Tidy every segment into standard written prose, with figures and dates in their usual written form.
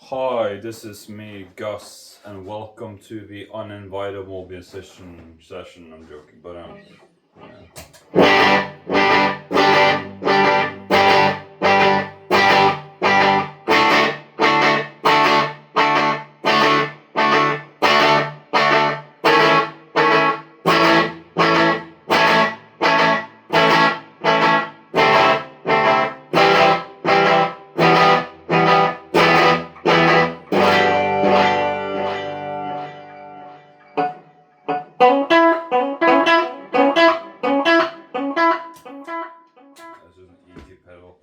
Hi, this is me, Gus, and welcome to the uninvited musician. I'm joking, but yeah. This is an EQ pedal.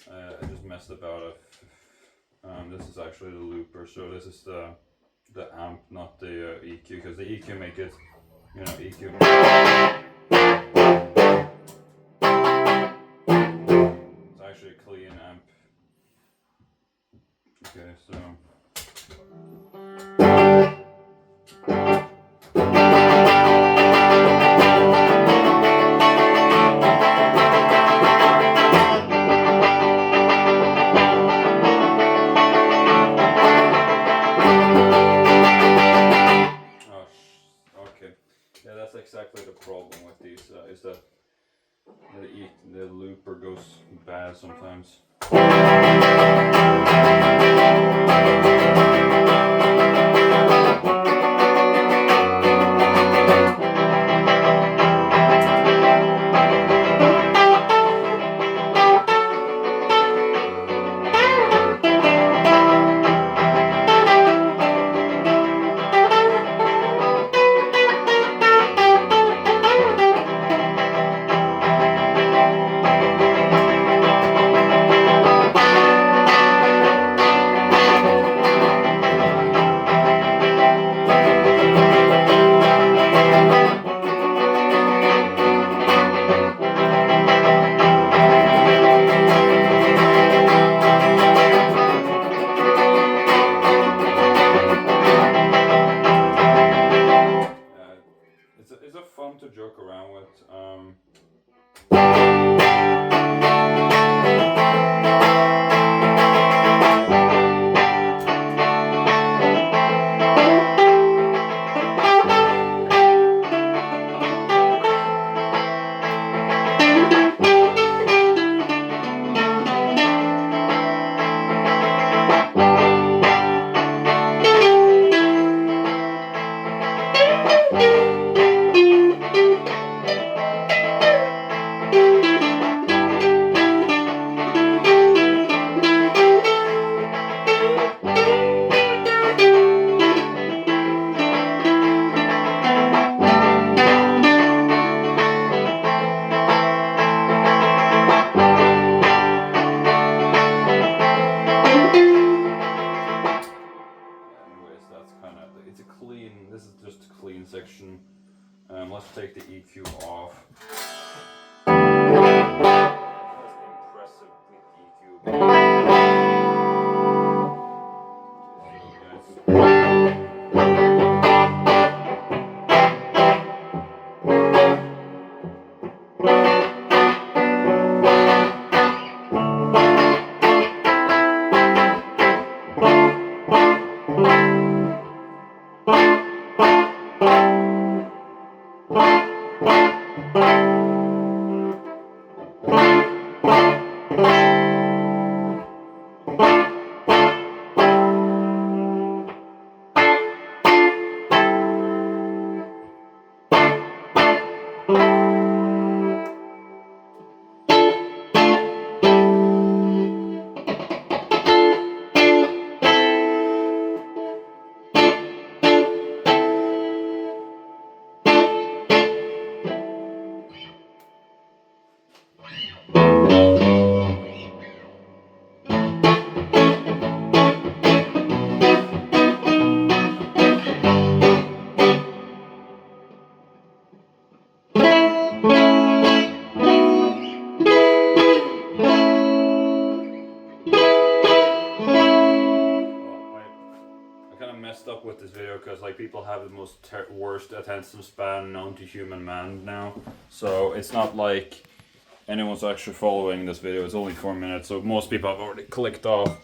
I just messed about it. This is actually the looper, so this is the amp, not the EQ, because the EQ make it, EQ. It's actually a clean amp. Okay, so. Okay. Yeah, that's exactly the problem with these. Is that the looper goes bad sometimes. It's a fun to joke around with. It's a clean. This is just a clean section. Let's take the EQ off. That's impressive with EQ. Messed up with this video because like people have the worst attention span known to human man now, so it's not like anyone's actually following this video. It's only 4 minutes, so most people have already clicked off.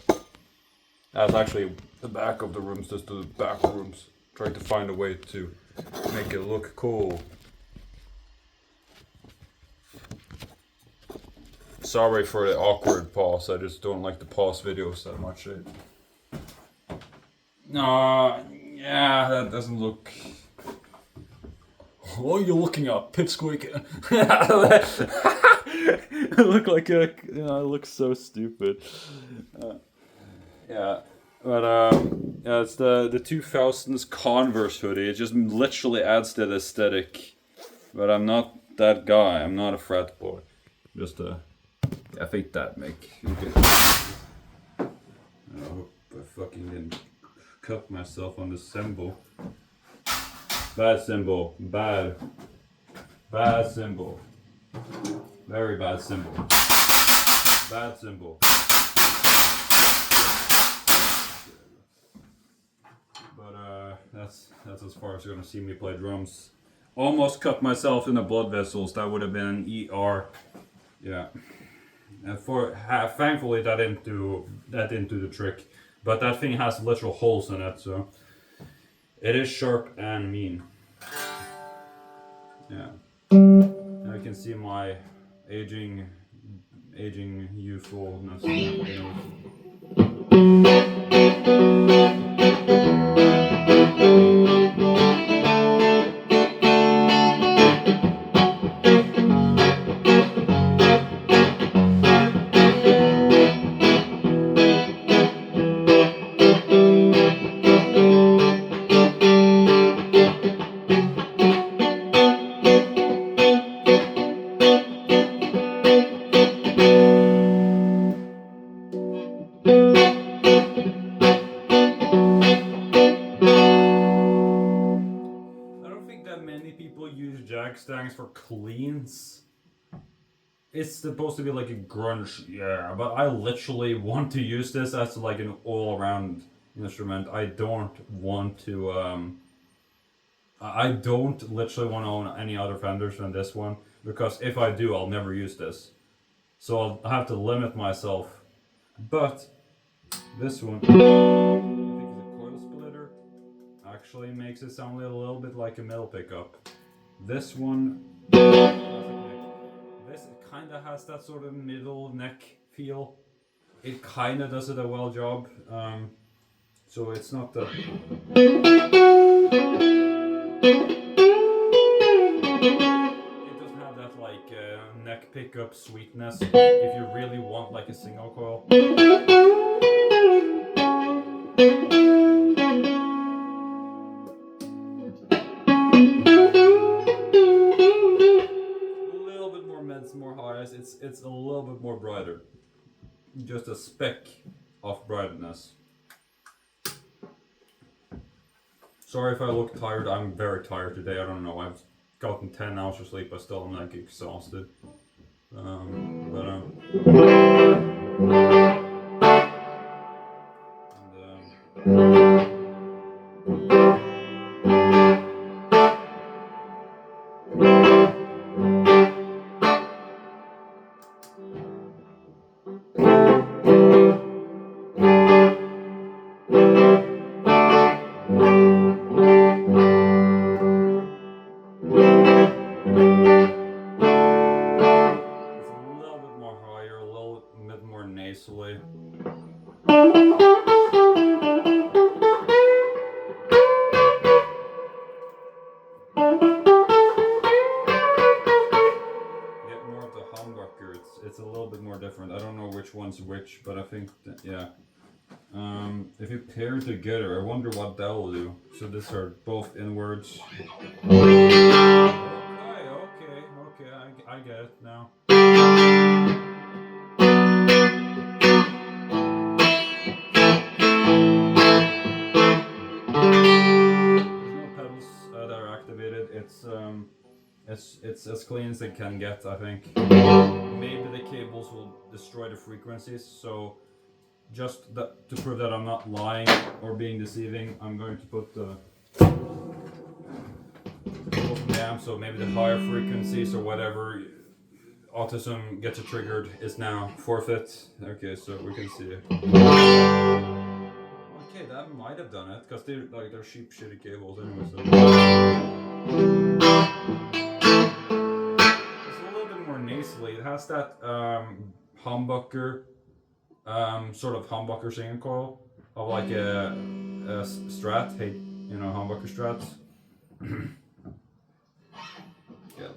That's actually the back of the rooms, just the back rooms. Trying to find a way to make it look cool. Sorry for the awkward pause, I just don't like to pause videos that much. Yeah, that doesn't look... What are you looking at, pipsqueak? I look like a... I look so stupid. Yeah, but yeah, it's the 2000s Converse hoodie. It just literally adds to the aesthetic. But I'm not that guy. I'm not a frat boy. Just I think that make. Okay. I hope I fucking didn't cut myself on the symbol. Bad symbol. Bad. Bad symbol. Very bad symbol. Bad symbol. But that's as far as you're gonna see me play drums. Almost cut myself in the blood vessels. That would have been an ER. Yeah. And thankfully that didn't do the trick. But that thing has literal holes in it, so it is sharp and mean. Yeah. Now you can see my aging youthfulness. Jag-Stangs for cleans. It's supposed to be like a grunge, yeah, but I literally want to use this as like an all-around instrument. I don't want to, I don't literally want to own any other Fenders than this one, because if I do, I'll never use this. So I'll have to limit myself. But this one, I think it's a coil splitter, actually makes it sound a little bit like a metal pickup. This one, this kind of has that sort of middle neck feel. It kind of does it a well job. So it's not the... It doesn't have that like neck pickup sweetness if you really want like a single coil. More highs, it's a little bit more brighter. Just a speck of brightness. Sorry if I look tired, I'm very tired today, I don't know, I've gotten 10 hours of sleep, but still I'm like exhausted. Nasally. Get more of the humbucker. It's a little bit more different. I don't know which one's which, but I think that, yeah. If you pair together, I wonder what that will do. So these are both inwards. Okay, I get it now. It's as clean as it can get, I think. Maybe the cables will destroy the frequencies, so just to prove that I'm not lying or being deceiving, I'm going to put the amp, so maybe the higher frequencies or whatever autism gets triggered is now forfeit. Okay, so we can see it. that might have done it, because they're cheap, shitty cables anyway. So it's a little bit more nasally. It has that humbucker, sort of humbucker singing coil of like a Strat. Hey, you know, humbucker Strats. Yeah.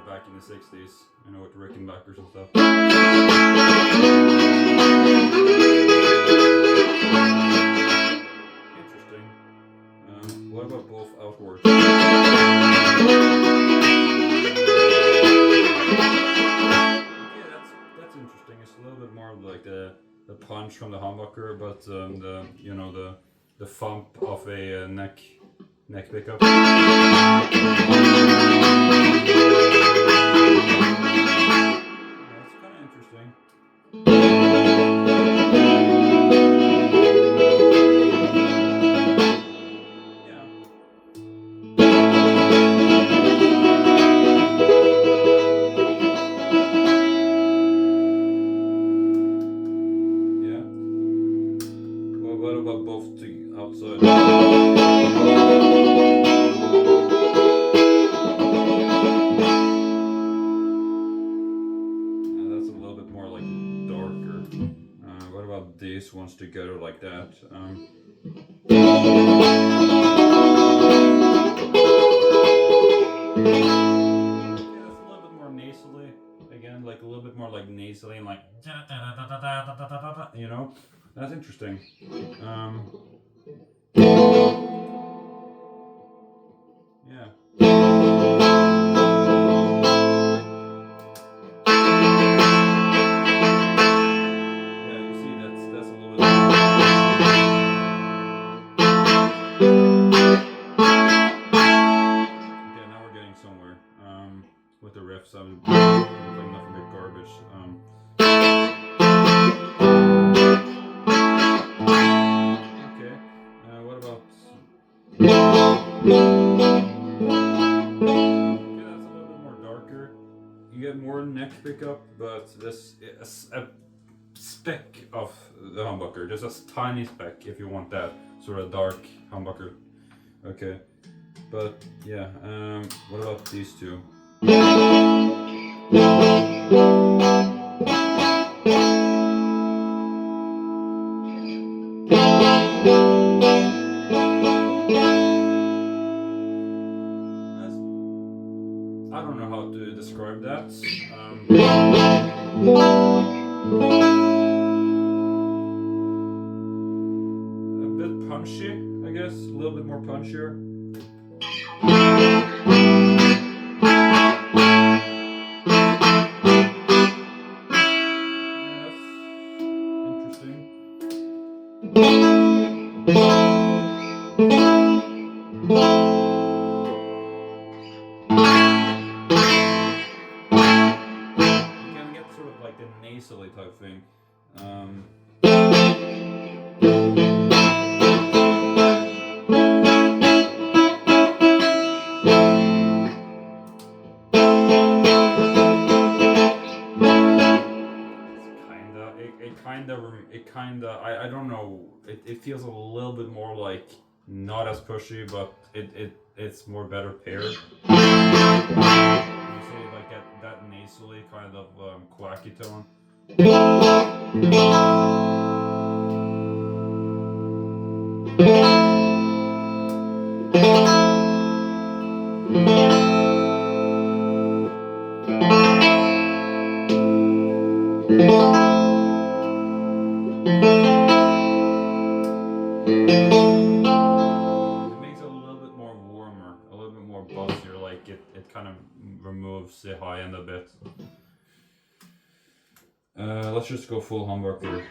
Back in the 60s, you know, with Rickenbackers and stuff. Interesting. What about both outwards? Yeah, that's interesting. It's a little bit more like the punch from the humbucker, but the, you know, the thump of a neck pickup. What about both to outside? That's a little bit more like darker. What about these ones together like that? Yeah, that's a little bit more nasally. Again, like a little bit more like nasally and like, you know. That's interesting. Yeah. Yeah, you see, that's a little bit. Okay, now we're getting somewhere. With the riffs, I'm playing nothing but garbage. What about? Okay, that's a little bit more darker. You get more neck pickup, but this is a speck of the humbucker. Just a tiny speck if you want that sort of dark humbucker. Okay, but yeah. What about these two? I don't know how to describe that. A bit punchy, I guess. A little bit more punchier. Nasally type thing. I don't know. It feels a little bit more like not as pushy, but it's more better paired. You see, like that nasally kind of quacky tone. It kind of removes the high end a bit. Let's just go full humbucker.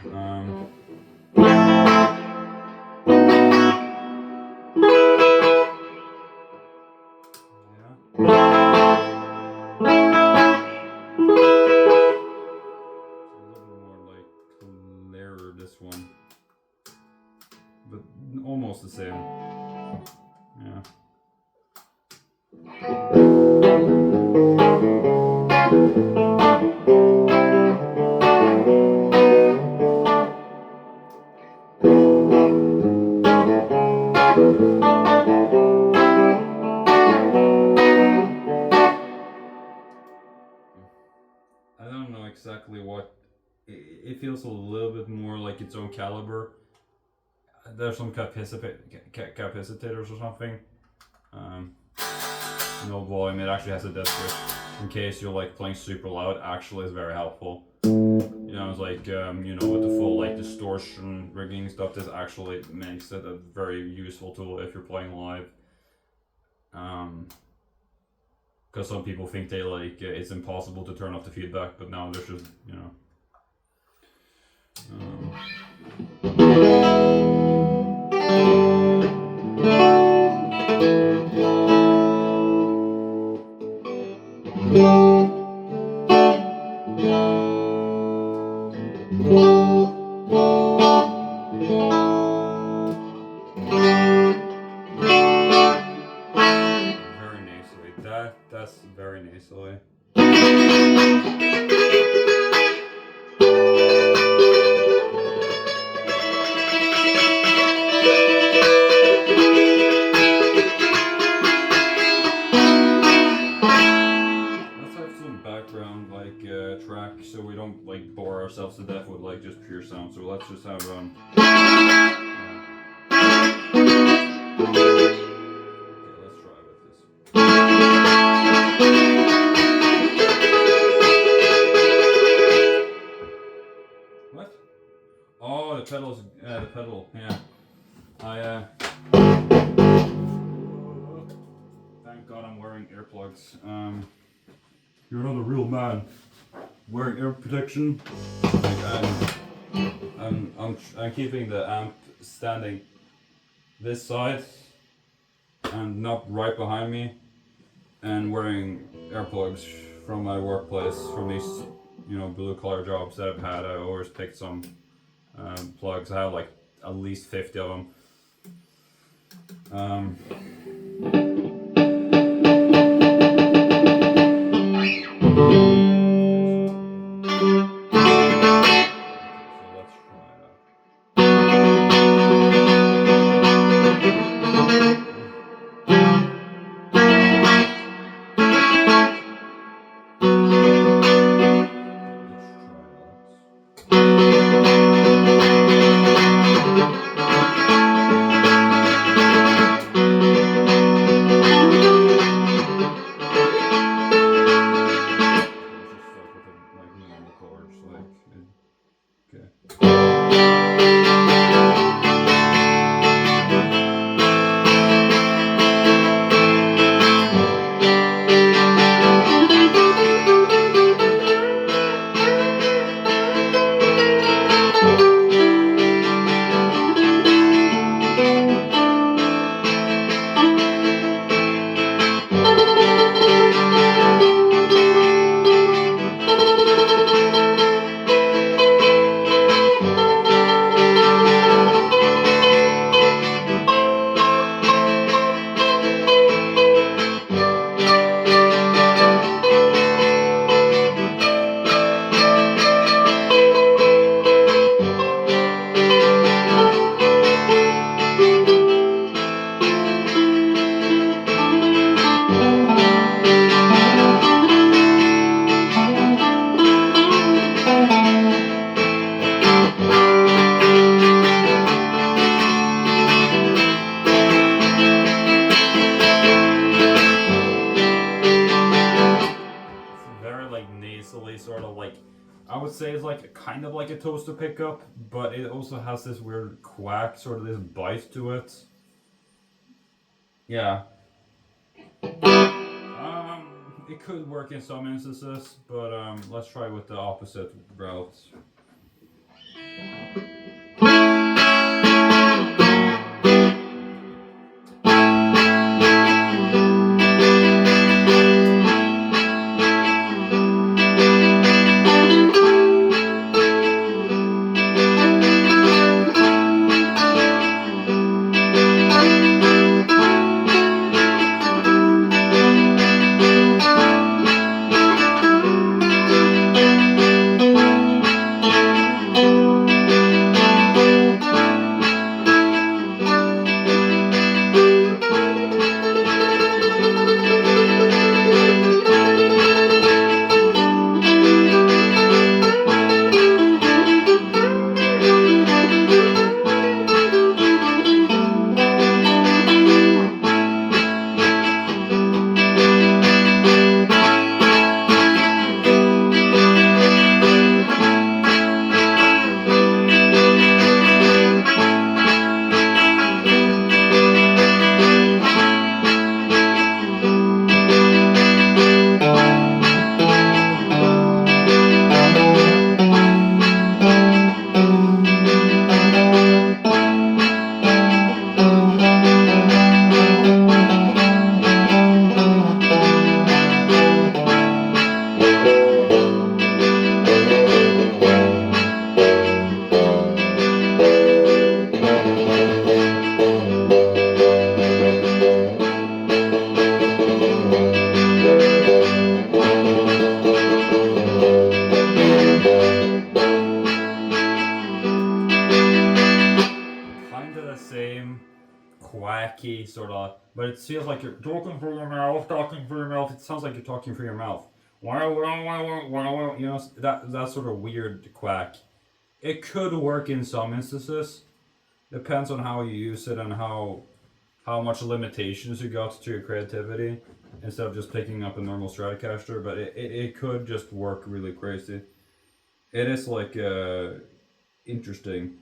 but almost the same. Yeah. I don't know exactly what. It feels a little bit more like its own caliber. There's some capacitors or something. No volume. It actually has a dead switch in case you're like playing super loud. Actually, is very helpful. You know, it's like you know, with the full like distortion rigging stuff, this actually makes it a very useful tool if you're playing live. Because some people think they like it's impossible to turn off the feedback, but now there's just, you know. Very nasally. That's very nasally. Background like track, so we don't like bore ourselves to death with like just pure sound. So let's just have okay, let's try with this. What? Oh, the pedals. The pedal. Yeah. Thank God I'm wearing earplugs. You're not a real man. Wearing ear protection. Like I'm keeping the amp standing this side and not right behind me, and wearing earplugs from my workplace, from these, you know, blue collar jobs that I've had. I always picked some plugs. I have like at least 50 of them. Sort of like, I would say it's like kind of like a toaster pickup, but it also has this weird quack, sort of this bite to it. Yeah. It could work in some instances, but let's try with the opposite route. quacky sort of, but it feels like you're talking through your mouth, talking through your mouth. It sounds like you're talking through your mouth. You know, that sort of weird quack. It could work in some instances. Depends on how you use it and how much limitations you got to your creativity instead of just picking up a normal Stratocaster. But it could just work really crazy. It is like interesting.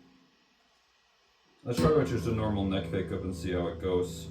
Let's try with just a normal neck pickup and see how it goes.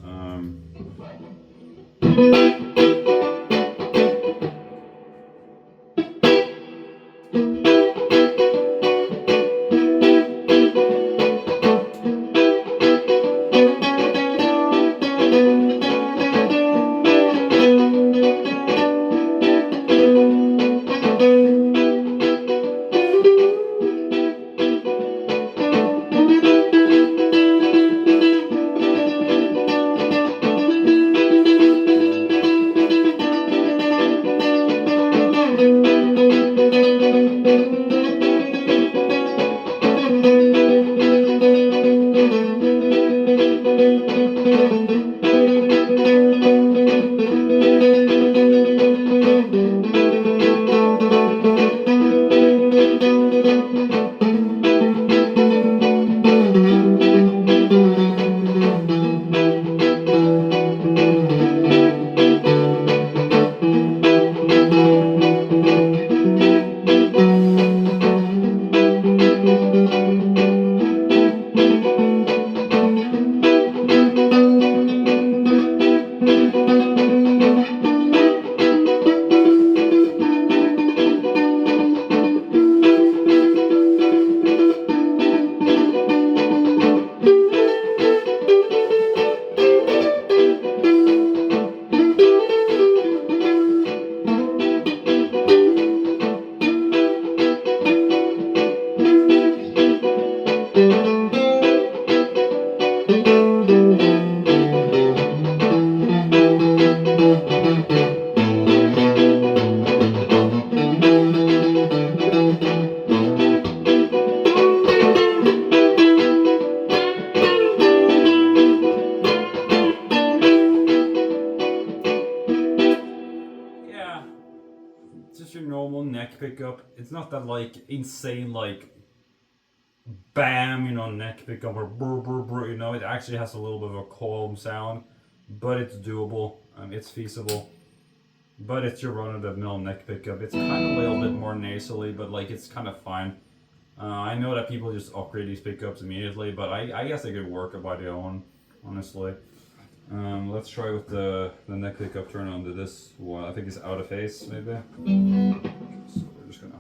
Just your normal neck pickup. It's not that like insane like bam, neck pickup or brr brr brr. It actually has a little bit of a calm sound, but it's doable. It's feasible. But it's your run-of-the-mill neck pickup. It's kind of a little bit more nasally, but like it's kind of fine. I know that people just upgrade these pickups immediately, but I guess they could work by their own, honestly. Let's try with the neck pickup turn on to this one. I think it's out of phase, maybe. So we're just gonna.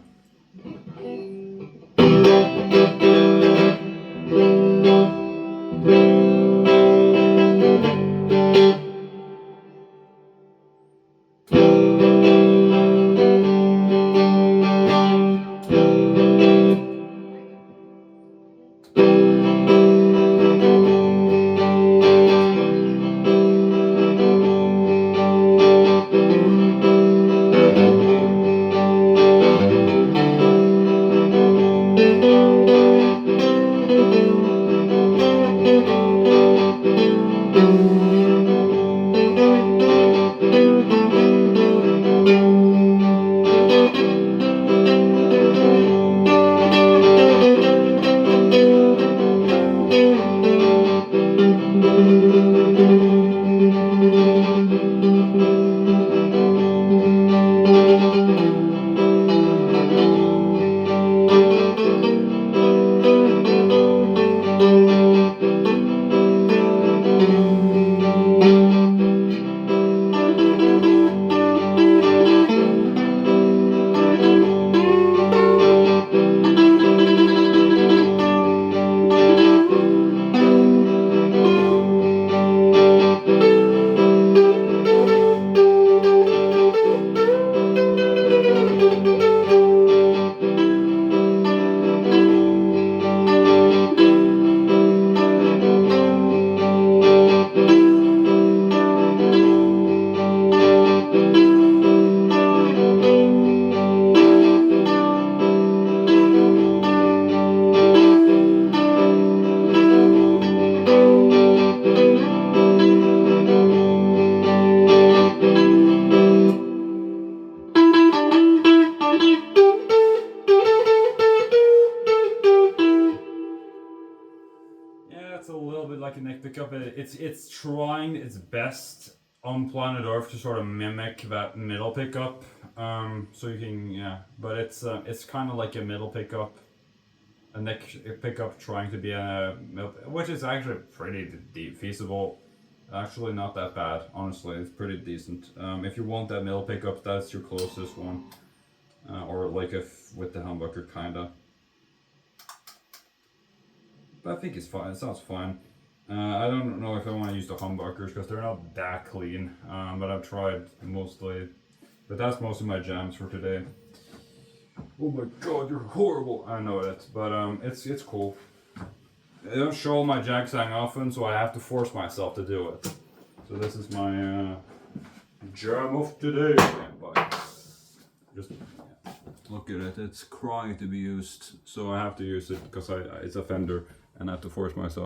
it's trying its best on planet Earth to sort of mimic that middle pickup. So you can, but it's kind of like a middle pickup, a neck pickup trying to be a middle, which is actually pretty feasible. Actually, not that bad. Honestly, it's pretty decent. If you want that middle pickup, that's your closest one, or like if with the humbucker kinda. But I think it's fine. It sounds fine. I don't know if I want to use the humbuckers because they're not that clean. But I've tried mostly. But that's most of my jams for today. Oh my god, you're horrible! I know it, but it's cool. I don't show my Jag-Stang often, so I have to force myself to do it. So this is my jam of today. Just look at it, it's crying to be used. So I have to use it because it's a Fender and I have to force myself.